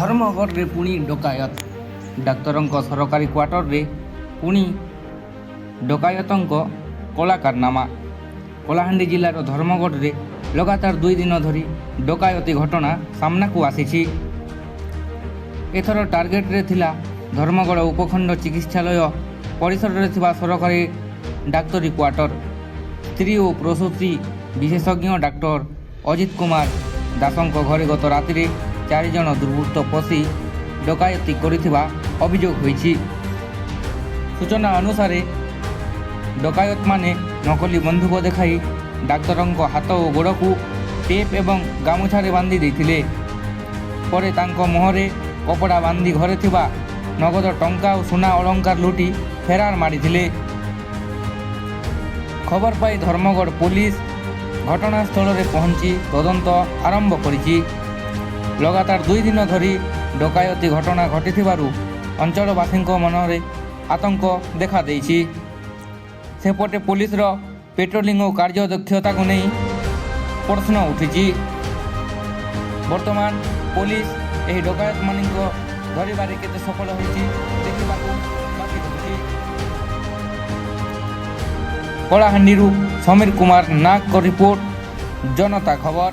ଧର୍ମଗଡ଼ରେ ପୁଣି ଡକାୟତ। ଡାକ୍ତରଙ୍କ ସରକାରୀ କ୍ୱାର୍ଟରରେ ପୁଣି ଡକାୟତଙ୍କ କଳା କାରନାମା। କଳାହାଣ୍ଡି ଜିଲ୍ଲାର ଧର୍ମଗଡ଼ରେ ଲଗାତାର 2 ଦିନ ଧରି ଡକାୟତି ଘଟଣା ସାମ୍ନାକୁ ଆସିଛି। ଏଥର ଟାର୍ଗେଟରେ ଥିଲା ଧର୍ମଗଡ଼ ଉପଖଣ୍ଡ ଚିକିତ୍ସାଳୟ ପରିସରରେ ଥିବା ସରକାରୀ ଡାକ୍ତରୀ କ୍ୱାର୍ଟର। ସ୍ତ୍ରୀ ଓ ପ୍ରସୂତି ବିଶେଷଜ୍ଞ ଡାକ୍ତର ଅଜିତ କୁମାର ଦାସଙ୍କ ଘରେ ଗତ ରାତିରେ 4 ଜଣ ଦୁର୍ବୃତ୍ତ ପଶି ଡକାୟତି କରିଥିବା ଅଭିଯୋଗ ହୋଇଛି। ସୂଚନା ଅନୁସାରେ ଡକାୟତମାନେ ନକଲି ବନ୍ଧୁକ ଦେଖାଇ ଡାକ୍ତରଙ୍କ ହାତ ଓ ଗୋଡ଼କୁ ଟେପ୍ ଏବଂ ଗାମୁଛାରେ ବାନ୍ଧି ଦେଇଥିଲେ। ପରେ ତାଙ୍କ ମୁହଁରେ କପଡ଼ା ବାନ୍ଧି ଘରେ ଥିବା ନଗଦ ଟଙ୍କା ଓ ସୁନା ଅଳଙ୍କାର ଲୁଟି ଫେରାର ମାରିଥିଲେ। ଖବର ପାଇ ଧର୍ମଗଡ଼ ପୋଲିସ ଘଟଣାସ୍ଥଳରେ ପହଞ୍ଚି ତଦନ୍ତ ଆରମ୍ଭ କରିଛି। ଲଗାତାର 2 ଦିନ ଧରି ଡକାୟତି ଘଟଣା ଘଟିଥିବାରୁ ଅଞ୍ଚଳବାସୀଙ୍କ ମନରେ ଆତଙ୍କ ଦେଖାଦେଇଛି। ସେପଟେ ପୋଲିସର ପେଟ୍ରୋଲିଂ ଓ କାର୍ଯ୍ୟଦକ୍ଷତାକୁ ନେଇ ପ୍ରଶ୍ନ ଉଠିଛି। ବର୍ତ୍ତମାନ ପୋଲିସ ଏହି ଡକାୟତମାନଙ୍କ ଧରିବାରେ କେତେ ସଫଳ ହୋଇଛି ଦେଖିବାକୁ ବାକି ରହିଛି। କଳାହାଣ୍ଡିରୁ ସମୀର କୁମାର ନାଗଙ୍କ ରିପୋର୍ଟ, ଜନତା ଖବର।